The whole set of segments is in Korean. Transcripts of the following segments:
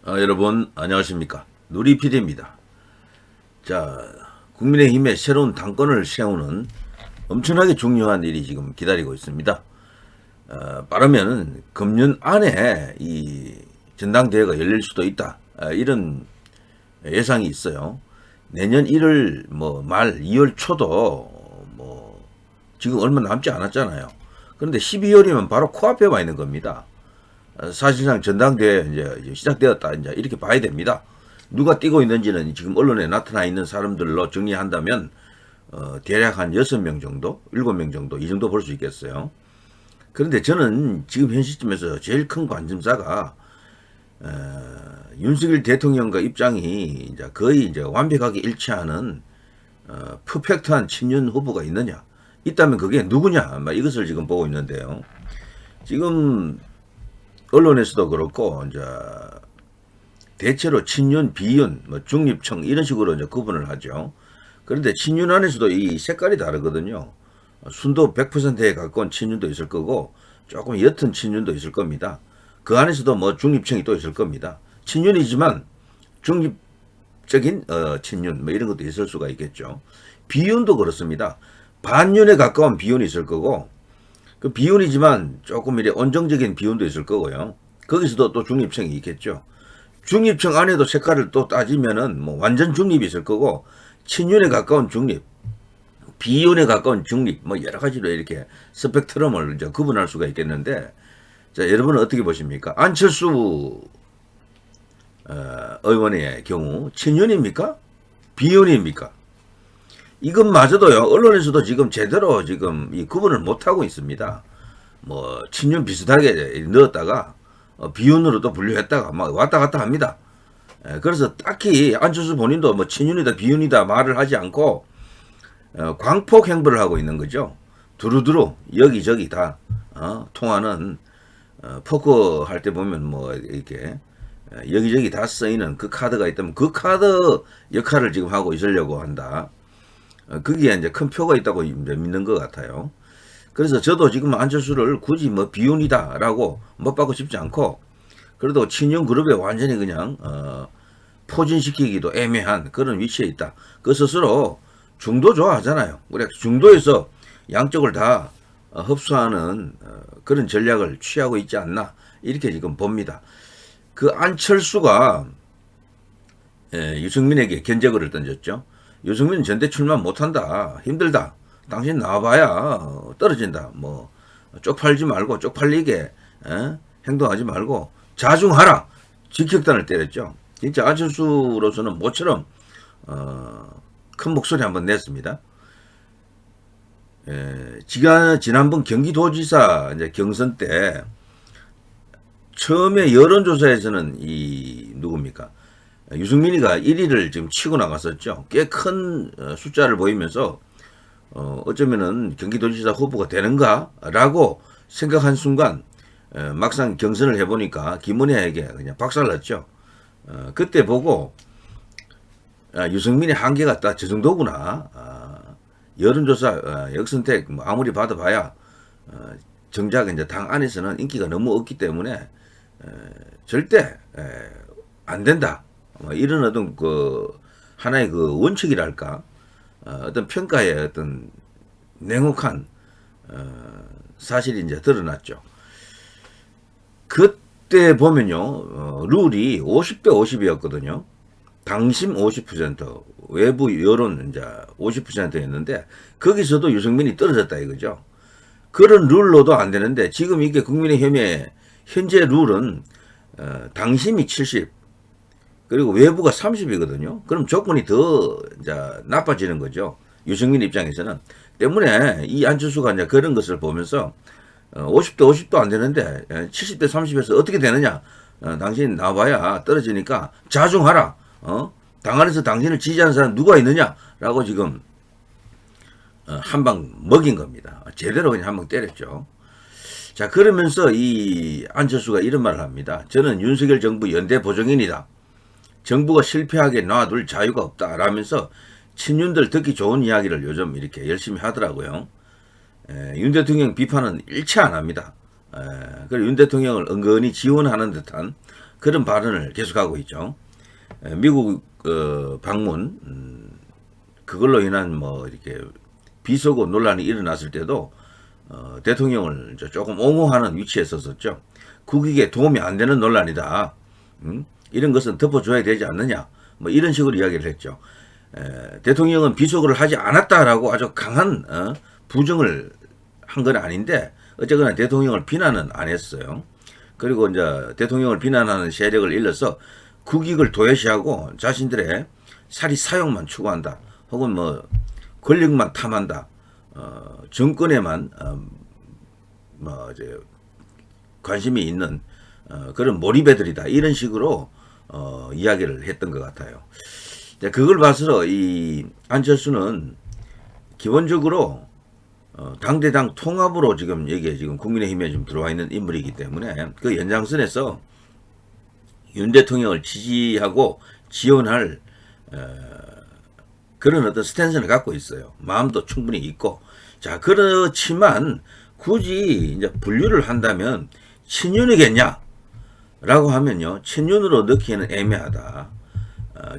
여러분 안녕하십니까, 누리PD입니다. 자, 국민의힘의 새로운 당권을 세우는 엄청나게 중요한 일이 지금 기다리고 있습니다. 빠르면 금년 안에 이 전당대회가 열릴 수도 있다, 이런 예상이 있어요. 내년 1월 말 2월 초도 지금 얼마 남지 않았잖아요. 그런데 12월이면 바로 코앞에 와 있는 겁니다. 사실상 전당대회 이제 시작되었다, 이제 이렇게 봐야 됩니다. 누가 뛰고 있는지는 지금 언론에 나타나 있는 사람들로 정리한다면 대략 한 6명 정도, 7명 정도, 이 정도 볼 수 있겠어요. 그런데 저는 지금 현 시점에서 제일 큰 관심사가 윤석열 대통령과 입장이 이제 거의 이제 완벽하게 일치하는 퍼펙트한 친윤 후보가 있느냐, 있다면 그게 누구냐, 이것을 지금 보고 있는데요. 지금 언론에서도 그렇고 이제 대체로 친윤, 비윤, 중립층 이런 식으로 이제 구분을 하죠. 그런데 친윤 안에서도 이 색깔이 다르거든요. 순도 100%에 가까운 친윤도 있을 거고 조금 옅은 친윤도 있을 겁니다. 그 안에서도 중립층이 또 있을 겁니다. 친윤이지만 중립적인 친윤 이런 것도 있을 수가 있겠죠. 비윤도 그렇습니다. 반윤에 가까운 비윤이 있을 거고, 그 비윤이지만 조금 이래 온정적인 비윤도 있을 거고요. 거기서도 또 중립층이 있겠죠. 중립층 안에도 색깔을 또 따지면은 완전 중립이 있을 거고, 친윤에 가까운 중립, 비윤에 가까운 중립, 여러 가지로 이렇게 스펙트럼을 이제 구분할 수가 있겠는데, 자, 여러분은 어떻게 보십니까? 안철수 의원의 경우 친윤입니까? 비윤입니까? 이것마저도요, 언론에서도 지금 제대로 지금 이 구분을 못하고 있습니다. 친윤 비슷하게 넣었다가, 비윤으로 또 분류했다가, 왔다 갔다 합니다. 그래서 딱히 안철수 본인도 친윤이다, 비윤이다 말을 하지 않고, 광폭 행보를 하고 있는 거죠. 두루두루, 여기저기 다, 통하는, 포커 할 때 보면 이렇게, 여기저기 다 쓰이는 그 카드가 있다면 그 카드 역할을 지금 하고 있으려고 한다. 거기에 이제 큰 표가 있다고 믿는 것 같아요. 그래서 저도 지금 안철수를 굳이 비윤이다라고 못 받고 싶지 않고, 그래도 친윤 그룹에 완전히 그냥 포진시키기도 애매한 그런 위치에 있다. 그 스스로 중도 좋아하잖아요. 우리가 중도에서 양쪽을 다 흡수하는 그런 전략을 취하고 있지 않나, 이렇게 지금 봅니다. 그 안철수가 유승민에게 견제글을 던졌죠. 유승민 전대 출마 못한다, 힘들다, 당신 나와봐야 떨어진다, 쪽팔지 말고 쪽팔리게 행동하지 말고 자중하라, 직격단을 때렸죠. 진짜 안철수로서는 모처럼 큰 목소리 한번 냈습니다. 지난번 경기도지사 이제 경선 때 처음에 여론조사에서는 누굽니까? 유승민이가 1위를 지금 치고 나갔었죠. 꽤 큰 숫자를 보이면서 어쩌면은 경기도지사 후보가 되는가라고 생각한 순간 막상 경선을 해보니까 김은혜에게 그냥 박살났죠. 그때 보고 유승민의 한계가 딱 저 정도구나. 여론조사 역선택 아무리 받아봐야 정작 이제 당 안에서는 인기가 너무 없기 때문에 절대 안 된다. 이런 어떤 하나의 원칙이랄까, 어떤 평가의 어떤 냉혹한 사실이 이제 드러났죠. 그때 보면요, 룰이 50대 50이었거든요. 당심 50%, 외부 여론 이제 50%였는데 거기서도 유승민이 떨어졌다 이거죠. 그런 룰로도 안 되는데 지금 이게 국민의힘의 현재 룰은 당심이 70, 그리고 외부가 30이거든요. 그럼 조건이 더 이제 나빠지는 거죠. 유승민 입장에서는. 때문에 이 안철수가 이제 그런 것을 보면서 50대 50도 안 되는데 70대 30에서 어떻게 되느냐? 당신 나와봐야 떨어지니까 자중하라. 당 안에서 당신을 지지하는 사람 누가 있느냐라고 지금 한 방 먹인 겁니다. 제대로 그냥 한 방 때렸죠. 자, 그러면서 이 안철수가 이런 말을 합니다. 저는 윤석열 정부 연대 보증인이다. 정부가 실패하게 놔둘 자유가 없다 라면서 친윤들 듣기 좋은 이야기를 요즘 이렇게 열심히 하더라고요. 윤 대통령 비판은 일체 안 합니다. 그리고 윤 대통령을 은근히 지원하는 듯한 그런 발언을 계속하고 있죠. 미국 방문 그걸로 인한 뭐 이렇게 비속어 논란이 일어났을 때도 대통령을 조금 옹호하는 위치에 섰었죠. 국익에 도움이 안 되는 논란이다. 이런 것은 덮어줘야 되지 않느냐. 뭐 이런 식으로 이야기를 했죠. 대통령은 비속어를 하지 않았다라고 아주 강한 부정을 한 건 아닌데 어쨌거나 대통령을 비난은 안 했어요. 그리고 이제 대통령을 비난하는 세력을 일러서 국익을 도외시하고 자신들의 사리 사욕만 추구한다. 혹은 뭐 권력만 탐한다. 정권에만 뭐 이제 관심이 있는 그런 몰입애들이다. 이런 식으로 이야기를 했던 것 같아요. 그걸 봐서 이 안철수는 기본적으로 당대당 통합으로 지금 여기에 지금 국민의힘에 좀 들어와 있는 인물이기 때문에 그 연장선에서 윤 대통령을 지지하고 지원할 그런 어떤 스탠스를 갖고 있어요. 마음도 충분히 있고. 자, 그렇지만 굳이 이제 분류를 한다면 친윤이겠냐? 라고 하면요. 친윤으로 넣기에는 애매하다.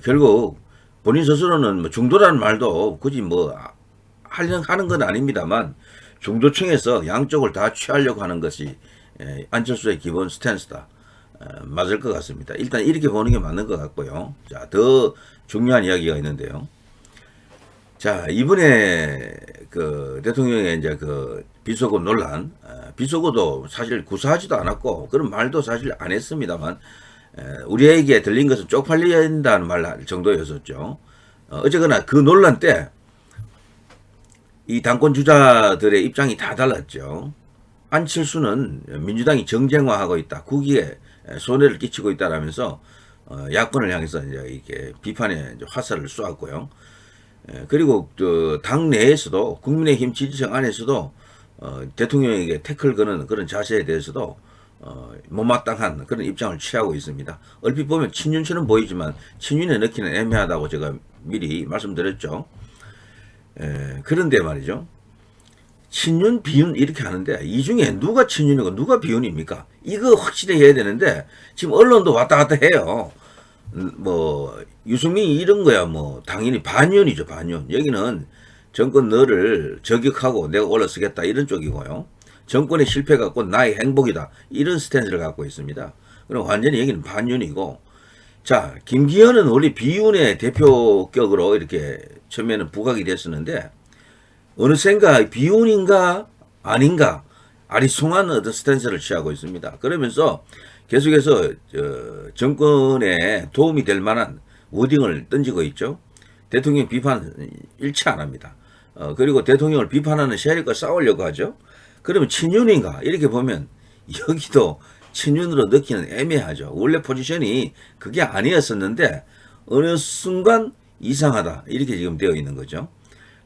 결국 본인 스스로는 뭐 중도라는 말도 굳이 뭐 하는 건 아닙니다만 중도층에서 양쪽을 다 취하려고 하는 것이 안철수의 기본 스탠스다. 맞을 것 같습니다. 일단 이렇게 보는 게 맞는 것 같고요. 자, 더 중요한 이야기가 있는데요. 자, 이번에 그 대통령의 이제 그 비속어 논란, 비속어도 사실 구사하지도 않았고 그런 말도 사실 안 했습니다만 우리에게 들린 것은 쪽팔린다는 말 정도였었죠. 어쨌거나 그 논란 때 이 당권 주자들의 입장이 다 달랐죠. 안철수는 민주당이 정쟁화하고 있다, 국익에 손해를 끼치고 있다라면서 야권을 향해서 이제 이렇게 비판의 이제 화살을 쏘았고요. 그리고 당 내에서도 국민의힘 지지층 안에서도 대통령에게 태클 거는 그런 자세에 대해서도 못마땅한 그런 입장을 취하고 있습니다. 얼핏 보면 친윤처럼 보이지만 친윤에 넣기는 애매하다고 제가 미리 말씀드렸죠. 그런데 말이죠. 친윤, 비윤 이렇게 하는데 이 중에 누가 친윤이고 누가 비윤입니까? 이거 확실히 해야 되는데 지금 언론도 왔다 갔다 해요. 뭐 유승민이 이런 거야 뭐 당연히 반윤이죠. 반윤. 여기는 정권 너를 저격하고 내가 올라서겠다 이런 쪽이고요. 정권의 실패가 곧 나의 행복이다 이런 스탠스를 갖고 있습니다. 그럼 완전히 여기는 반윤이고, 자, 김기현은 원래 비윤의 대표격으로 이렇게 처음에는 부각이 됐었는데 어느샌가 비윤인가 아닌가 아리송한 어떤 스탠스를 취하고 있습니다. 그러면서 계속해서 정권에 도움이 될 만한 워딩을 던지고 있죠. 대통령 비판 일치 안 합니다. 그리고 대통령을 비판하는 세력과 싸우려고 하죠. 그러면 친윤인가 이렇게 보면 여기도 친윤으로 넣기는 애매하죠. 원래 포지션이 그게 아니었었는데 어느 순간 이상하다 이렇게 지금 되어 있는 거죠.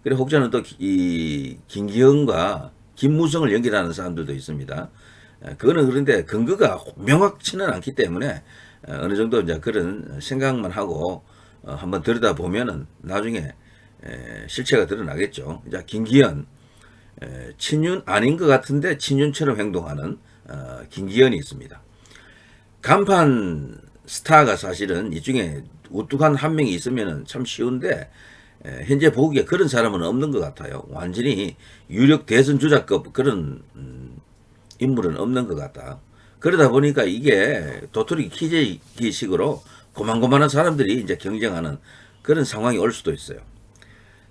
그리고 혹자는 또 이 김기현과 김무성을 연결하는 사람들도 있습니다. 그거는 그런데 근거가 명확치는 않기 때문에 어느 정도 이제 그런 생각만 하고 한번 들여다 보면은 나중에 실체가 드러나겠죠. 자, 김기현 친윤 아닌 것 같은데 친윤처럼 행동하는 김기현이 있습니다. 간판 스타가 사실은 이 중에 우뚝한 한 명이 있으면 참 쉬운데 현재 보기에 그런 사람은 없는 것 같아요. 완전히 유력 대선 주자급 그런 인물은 없는 것 같다. 그러다 보니까 이게 도토리 키재기식으로 고만고만한 사람들이 이제 경쟁하는 그런 상황이 올 수도 있어요.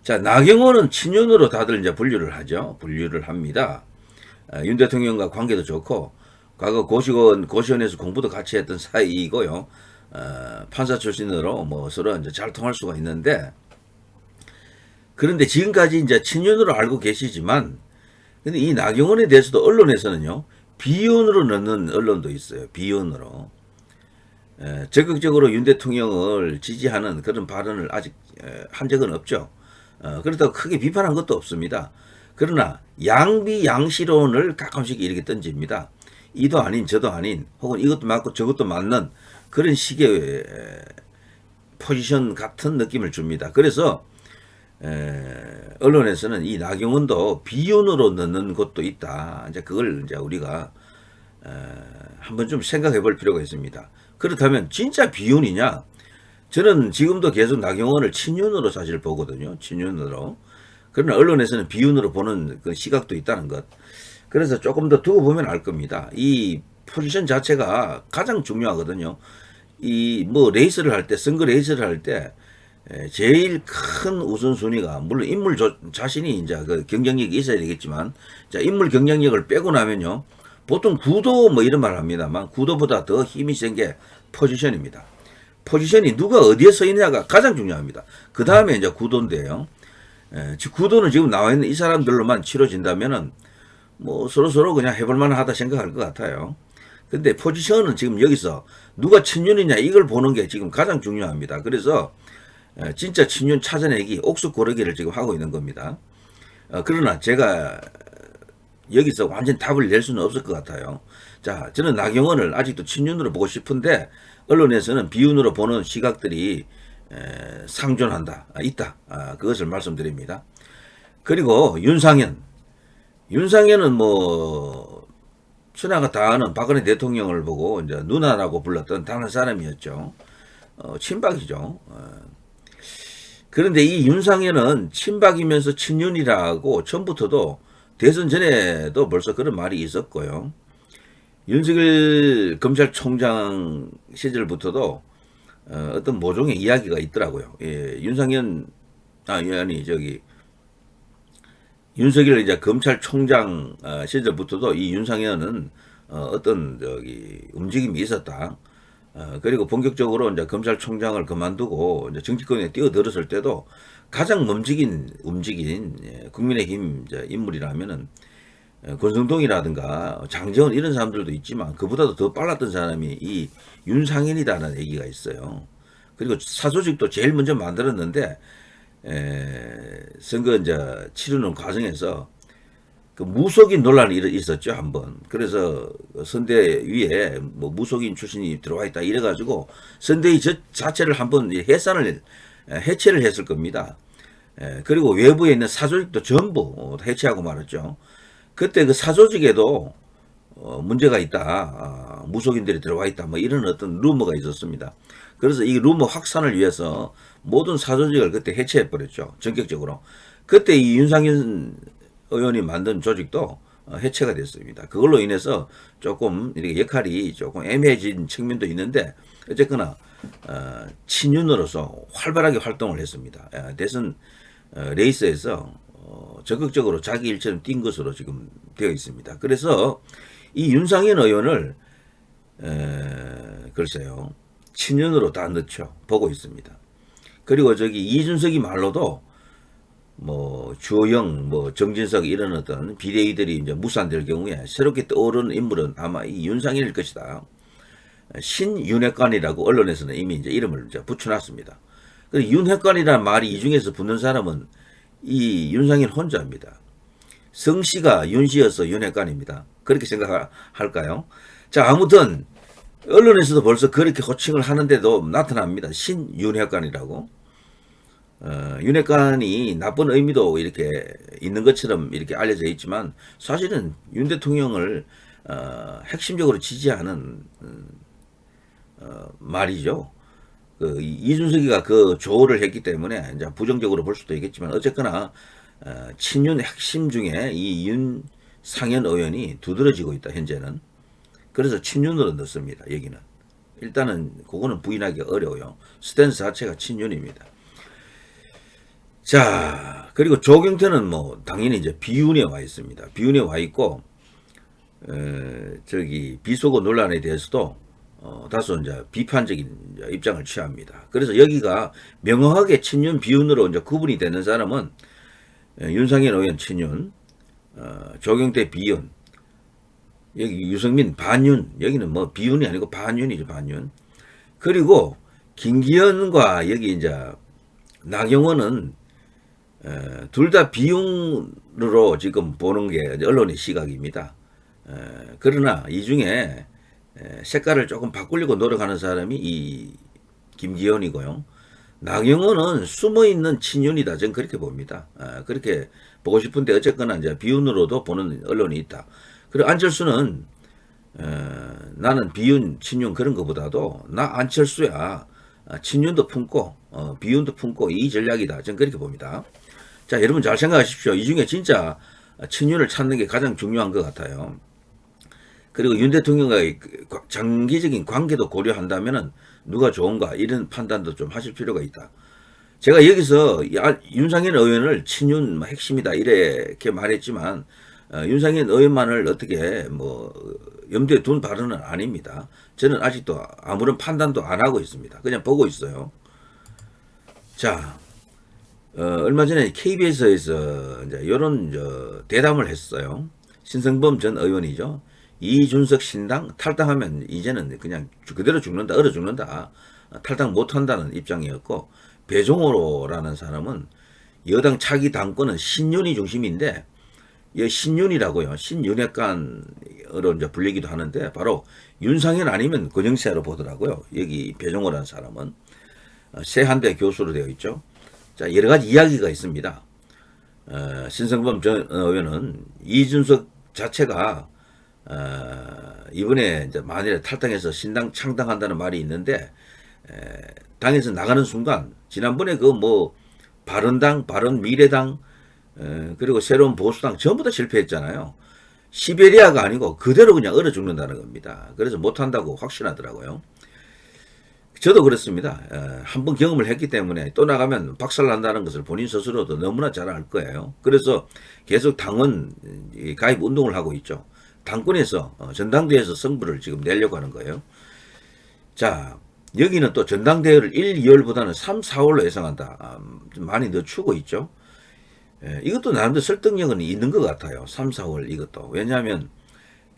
자, 나경원은 친윤으로 다들 이제 분류를 하죠. 분류를 합니다. 윤 대통령과 관계도 좋고 과거 고시원에서 공부도 같이 했던 사이이고요. 판사 출신으로 뭐 서로 이제 잘 통할 수가 있는데, 그런데 지금까지 이제 친윤으로 알고 계시지만, 근데 이 나경원에 대해서도 언론에서는요, 비윤으로 넣는 언론도 있어요. 비윤으로. 적극적으로 윤 대통령을 지지하는 그런 발언을 아직 한 적은 없죠. 그렇다고 크게 비판한 것도 없습니다. 그러나 양비 양시론을 가끔씩 이렇게 던집니다. 이도 아닌 저도 아닌 혹은 이것도 맞고 저것도 맞는 그런 식의 포지션 같은 느낌을 줍니다. 그래서 언론에서는 이 나경원도 비윤으로 넣는 것도 있다. 이제 그걸 이제 우리가 한번 좀 생각해 볼 필요가 있습니다. 그렇다면 진짜 비윤이냐? 저는 지금도 계속 나경원을 친윤으로 사실 보거든요. 친윤으로. 그러나 언론에서는 비윤으로 보는 그 시각도 있다는 것. 그래서 조금 더 두고 보면 알 겁니다. 이 포지션 자체가 가장 중요하거든요. 이 뭐 레이스를 할 때, 선거 레이스를 할 때 제일 큰 우선순위가 물론 인물 자신이 이제 그 경쟁력이 있어야 되겠지만, 자 인물 경쟁력을 빼고 나면요, 보통 구도 뭐 이런 말을 합니다만 구도보다 더 힘이 센 게 포지션입니다. 포지션이 누가 어디에 서 있냐가 가장 중요합니다. 그 다음에 이제 구도인데요. 구도는 지금 나와 있는 이 사람들로만 치러진다면은 뭐 서로 그냥 해볼만 하다 생각할 것 같아요. 근데 포지션은 지금 여기서 누가 친윤이냐 이걸 보는 게 지금 가장 중요합니다. 그래서 진짜 친윤 찾아내기 옥수 고르기를 지금 하고 있는 겁니다. 그러나 제가 여기서 완전 답을 낼 수는 없을 것 같아요. 자, 저는 나경원을 아직도 친윤으로 보고 싶은데 언론에서는 비윤으로 보는 시각들이 상존한다, 있다. 그것을 말씀드립니다. 그리고 윤상현은 뭐 천하가 다 아는 박근혜 대통령을 보고 이제 누나라고 불렀던 다른 사람이었죠. 친박이죠. 그런데 이 윤상현은 친박이면서 친윤이라고 처음부터도 대선 전에도 벌써 그런 말이 있었고요. 윤석열 검찰총장 시절부터도 어떤 모종의 이야기가 있더라고요. 예, 윤석열 이제 검찰총장 시절부터도 이 윤상현은 어떤 움직임이 있었다. 그리고 본격적으로 이제 검찰총장을 그만두고 이제 정치권에 뛰어들었을 때도 가장 움직인 국민의힘 인물이라면은 권성동이라든가 장재원 이런 사람들도 있지만 그보다도 더 빨랐던 사람이 이 윤상현이라는 얘기가 있어요. 그리고 사조직도 제일 먼저 만들었는데 선거 이제 치르는 과정에서 그 무속인 논란이 있었죠, 한번. 그래서 선대위에 뭐 무속인 출신이 들어와 있다 이래가지고 선대위 자체를 한번 해체를 했을 겁니다. 그리고 외부에 있는 사조직도 전부 해체하고 말았죠. 그때 그 사조직에도 문제가 있다, 무속인들이 들어와 있다, 뭐 이런 어떤 루머가 있었습니다. 그래서 이 루머 확산을 위해서 모든 사조직을 그때 해체해 버렸죠, 전격적으로. 그때 이 윤상현 의원이 만든 조직도 해체가 됐습니다. 그걸로 인해서 조금 이렇게 역할이 조금 애매해진 측면도 있는데 어쨌거나 친윤으로서 활발하게 활동을 했습니다. 대선 레이스에서 적극적으로 자기 일처럼 뛴 것으로 지금 되어 있습니다. 그래서 이 윤상현 의원을 글쎄요, 친윤으로 다 넣죠. 보고 있습니다. 그리고 이준석이 말로도 뭐 주호영, 뭐 정진석 이런 어떤 비대위들이 이제 무산될 경우에 새롭게 떠오르는 인물은 아마 이 윤상현일 것이다. 신윤핵관이라고 언론에서는 이미 이제 이름을 이제 붙여놨습니다. 윤핵관이라는 말이 이 중에서 붙는 사람은 이 윤상현 혼자입니다. 성씨가 윤씨여서 윤핵관입니다. 그렇게 생각할까요? 자, 아무튼 언론에서도 벌써 그렇게 호칭을 하는데도 나타납니다. 신윤핵관이라고. 윤핵관이 나쁜 의미도 이렇게 있는 것처럼 이렇게 알려져 있지만 사실은 윤 대통령을 핵심적으로 지지하는 말이죠. 이준석이가 그 조언을 했기 때문에 이제 부정적으로 볼 수도 있겠지만 어쨌거나 친윤 핵심 중에 이 윤상현 의원이 두드러지고 있다, 현재는. 그래서 친윤으로 넣습니다, 여기는. 일단은 그거는 부인하기 어려워요. 스탠스 자체가 친윤입니다. 자, 그리고 조경태는 뭐 당연히 이제 비윤에 와 있습니다. 비윤에 와 있고 비속어 논란에 대해서도 다소 이제 비판적인 이제 입장을 취합니다. 그래서 여기가 명확하게 친윤 비윤으로 이제 구분이 되는 사람은 윤상현 의원 친윤, 조경태 비윤, 여기 유승민 반윤, 여기는 뭐 비윤이 아니고 반윤이죠, 반윤. 그리고 김기현과 여기 이제 나경원은 둘 다 비윤으로 지금 보는 게 언론의 시각입니다. 그러나 이 중에 색깔을 조금 바꾸려고 노력하는 사람이 이 김기현이고요. 나경원은 숨어있는 친윤이다, 저는 그렇게 봅니다. 그렇게 보고 싶은데 어쨌거나 이제 비윤으로도 보는 언론이 있다. 그리고 안철수는 나는 비윤, 친윤 그런 것보다도 나 안철수야. 친윤도 품고 비윤도 품고 이 전략이다. 저는 그렇게 봅니다. 자, 여러분 잘 생각하십시오. 이 중에 진짜 친윤을 찾는 게 가장 중요한 것 같아요. 그리고 윤 대통령과의 장기적인 관계도 고려한다면은 누가 좋은가 이런 판단도 좀 하실 필요가 있다. 제가 여기서 윤상현 의원을 친윤 핵심이다 이렇게 말했지만 윤상현 의원만을 어떻게 뭐 염두에 둔 발언은 아닙니다. 저는 아직도 아무런 판단도 안 하고 있습니다. 그냥 보고 있어요. 자, 얼마 전에 KBS에서 이제 이런 대담을 했어요. 신성범 전 의원이죠. 이준석 신당 탈당하면 이제는 그냥 그대로 죽는다, 얼어 죽는다. 탈당 못한다는 입장이었고, 배종호라는 사람은 여당 차기 당권은 신윤이 중심인데, 이 신윤이라고요. 신윤핵관으로 이제 불리기도 하는데, 바로 윤상현 아니면 권영세로 보더라고요. 여기 배종호라는 사람은. 세한대 교수로 되어 있죠. 자, 여러 가지 이야기가 있습니다. 신성범 전 의원은 이준석 자체가 이번에 이제 만일에 탈당해서 신당 창당한다는 말이 있는데 당에서 나가는 순간 지난번에 그 뭐 바른당, 바른미래당 그리고 새로운 보수당 전부 다 실패했잖아요. 시베리아가 아니고 그대로 그냥 얼어 죽는다는 겁니다. 그래서 못한다고 확신하더라고요. 저도 그렇습니다. 한번 경험을 했기 때문에 또 나가면 박살난다는 것을 본인 스스로도 너무나 잘 알 거예요. 그래서 계속 당원 가입 운동을 하고 있죠. 당권에서 전당대회에서 승부를 지금 내려고 하는 거예요. 자, 여기는 또 전당대회를 1, 2월보다는 3, 4월로 예상한다. 좀 많이 늦추고 있죠. 이것도 나름대로 설득력은 있는 것 같아요. 3, 4월 이것도. 왜냐하면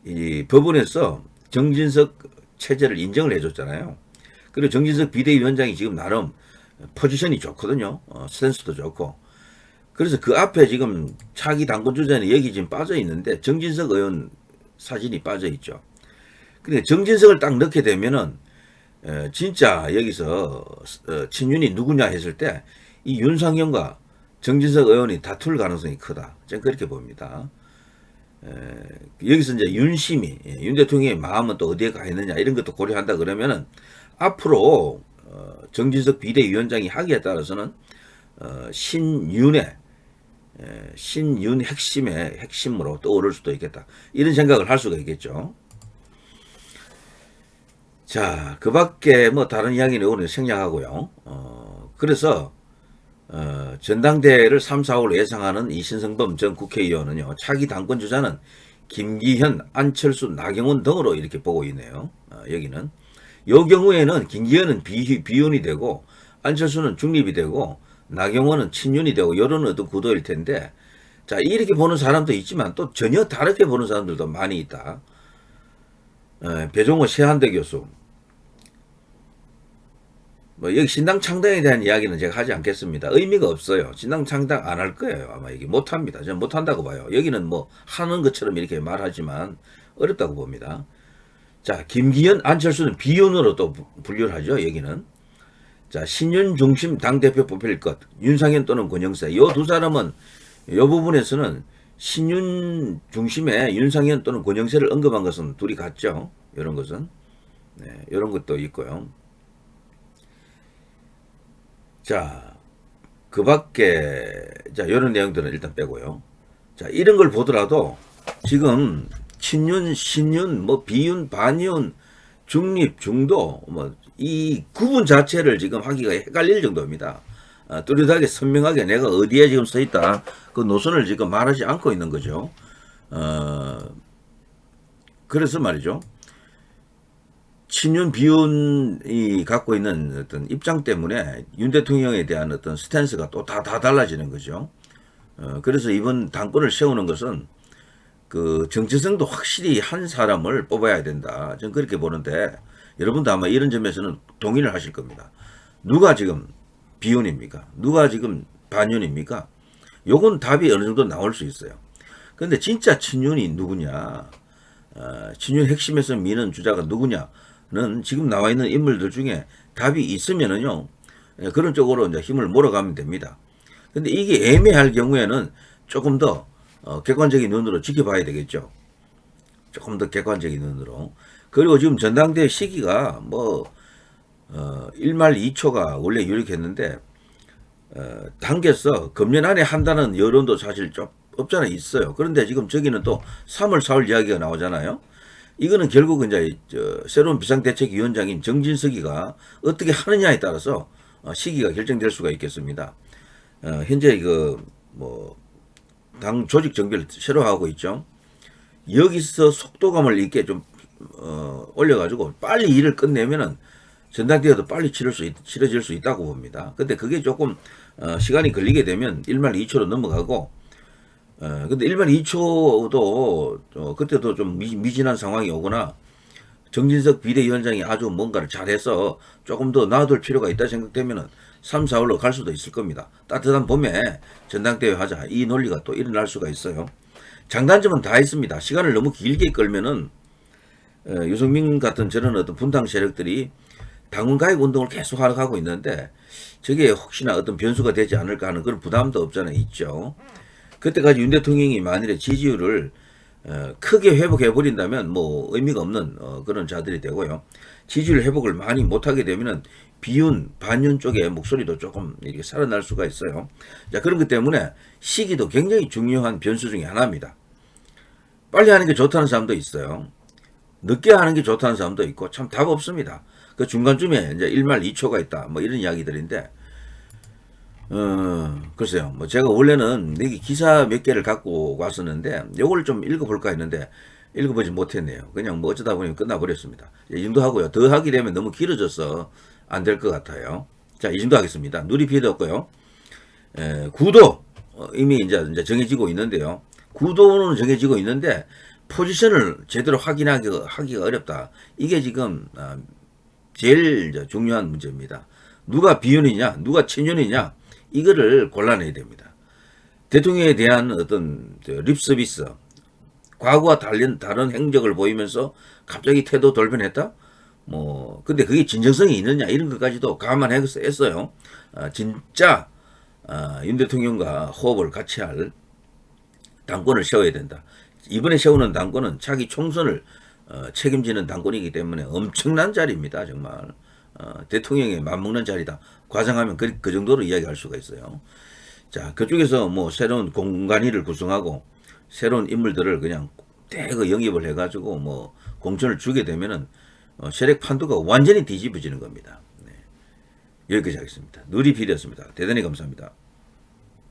이 법원에서 정진석 체제를 인정을 해줬잖아요. 그리고 정진석 비대위원장이 지금 나름 포지션이 좋거든요. 스탠스도 좋고. 그래서 그 앞에 지금 차기 당권 주자는 여기 지금 빠져 있는데 정진석 의원 사진이 빠져 있죠. 근데 정진석을 딱 넣게 되면은 진짜 여기서 친윤이 누구냐 했을 때 이 윤상현과 정진석 의원이 다툴 가능성이 크다. 저는 그렇게 봅니다. 여기서 이제 윤심이 윤 대통령의 마음은 또 어디에 가 있느냐 이런 것도 고려한다 그러면은 앞으로 정진석 비대위원장이 하기에 따라서는 신윤 핵심의 핵심으로 떠오를 수도 있겠다. 이런 생각을 할 수가 있겠죠. 자, 그 밖에 뭐 다른 이야기는 오늘 생략하고요. 그래서 전당대회를 3, 4월 예상하는 이신성범 전 국회의원은요. 차기 당권 주자는 김기현, 안철수, 나경원 등으로 이렇게 보고 있네요. 여기는. 요 경우에는 김기현은 비윤이 되고 안철수는 중립이 되고 나경원은 친윤이 되고 이런 어떤 구도일 텐데 자 이렇게 보는 사람도 있지만 또 전혀 다르게 보는 사람들도 많이 있다. 배종호 세한대 교수 뭐 여기 신당 창당에 대한 이야기는 제가 하지 않겠습니다. 의미가 없어요. 신당 창당 안 할 거예요. 아마 이게 못합니다. 저는 못한다고 봐요. 여기는 뭐 하는 것처럼 이렇게 말하지만 어렵다고 봅니다. 자, 김기현, 안철수는 비윤으로 또 분류를 하죠. 여기는. 자, 신윤 중심 당대표 뽑힐 것. 윤상현 또는 권영세. 요 두 사람은 요 부분에서는 신윤 중심의 윤상현 또는 권영세를 언급한 것은 둘이 같죠. 이런 것은. 네, 이런 것도 있고요. 자, 그 밖에, 자, 이런 내용들은 일단 빼고요. 자, 이런 걸 보더라도 지금 친윤, 신윤, 뭐 비윤, 반윤, 중립, 중도, 뭐 이 구분 자체를 지금 하기가 헷갈릴 정도입니다. 뚜렷하게 선명하게 내가 어디에 지금 서 있다. 그 노선을 지금 말하지 않고 있는 거죠. 그래서 말이죠. 친윤, 비윤이 갖고 있는 어떤 입장 때문에 윤 대통령에 대한 어떤 스탠스가 또 다 달라지는 거죠. 그래서 이번 당권을 세우는 것은 그 정체성도 확실히 한 사람을 뽑아야 된다. 저는 그렇게 보는데 여러분도 아마 이런 점에서는 동의를 하실 겁니다. 누가 지금 비윤입니까? 누가 지금 반윤입니까? 요건 답이 어느 정도 나올 수 있어요. 그런데 진짜 친윤이 누구냐? 친윤 핵심에서 미는 주자가 누구냐는 지금 나와 있는 인물들 중에 답이 있으면은요. 그런 쪽으로 이제 힘을 몰아가면 됩니다. 근데 이게 애매할 경우에는 조금 더 객관적인 눈으로 지켜봐야 되겠죠. 조금 더 객관적인 눈으로. 그리고 지금 전당대회 시기가 뭐 1말 2초가 원래 유력했는데 당겨서 금년 안에 한다는 여론도 사실 좀 없잖아요. 있어요. 그런데 지금 저기는 또 3월 4월 이야기가 나오잖아요. 이거는 결국은 이제 새로운 비상대책위원장인 정진석이가 어떻게 하느냐에 따라서 시기가 결정될 수가 있겠습니다. 현재 당 조직 정비를 새로 하고 있죠. 여기서 속도감을 있게 좀 올려가지고 빨리 일을 끝내면은 전당대회도 빨리 치러질 수 있다고 봅니다. 근데 그게 조금 시간이 걸리게 되면 1말 2초로 넘어가고 근데 1말 2초도 그때도 좀 미진한 상황이 오거나 정진석 비대위원장이 아주 뭔가를 잘해서 조금 더 놔둘 필요가 있다 생각되면은 3, 4월로 갈 수도 있을 겁니다. 따뜻한 봄에 전당대회 하자. 이 논리가 또 일어날 수가 있어요. 장단점은 다 있습니다. 시간을 너무 길게 끌면은 유승민 같은 저런 어떤 분당 세력들이 당원 가입 운동을 계속 하고 있는데 저게 혹시나 어떤 변수가 되지 않을까 하는 그런 부담도 없잖아요. 있죠. 그때까지 윤 대통령이 만일에 지지율을 크게 회복해 버린다면 뭐 의미가 없는 그런 자들이 되고요. 지지율 회복을 많이 못하게 되면은 비윤 반윤 쪽의 목소리도 조금 이렇게 살아날 수가 있어요. 자, 그런 것 때문에 시기도 굉장히 중요한 변수 중에 하나입니다. 빨리 하는 게 좋다는 사람도 있어요. 늦게 하는 게 좋다는 사람도 있고 참 답 없습니다. 그 중간쯤에 이제 1말 2초가 있다. 뭐 이런 이야기들인데 글쎄요. 뭐 제가 원래는 여기 기사 몇 개를 갖고 왔었는데 요걸 좀 읽어볼까 했는데 읽어보지 못했네요. 그냥 뭐 어쩌다 보니 끝나버렸습니다. 이 정도 하고요. 더 하게 되면 너무 길어져서 안 될 것 같아요. 자, 이 정도 하겠습니다. 누리 피해도 없고요. 구도 이미 이제 정해지고 있는데요. 구도는 정해지고 있는데 포지션을 제대로 하기가 어렵다. 이게 지금 제일 중요한 문제입니다. 누가 비윤이냐, 누가 친윤이냐, 이거를 골라내야 됩니다. 대통령에 대한 어떤 립서비스, 과거와 다른 행적을 보이면서 갑자기 태도 돌변했다? 근데 그게 진정성이 있느냐, 이런 것까지도 감안했어요. 진짜, 윤 대통령과 호흡을 같이 할 당권을 세워야 된다. 이번에 세우는 당권은 차기 총선을 책임지는 당권이기 때문에 엄청난 자리입니다. 정말 대통령에 맞먹는 자리다. 과장하면 그 정도로 이야기할 수가 있어요. 자, 그쪽에서 뭐 새로운 공간위를 구성하고 새로운 인물들을 그냥 대거 영입을 해가지고 뭐 공천을 주게 되면은 세력 판도가 완전히 뒤집어지는 겁니다. 네. 여기까지 하겠습니다. 누리필이었습니다. 대단히 감사합니다.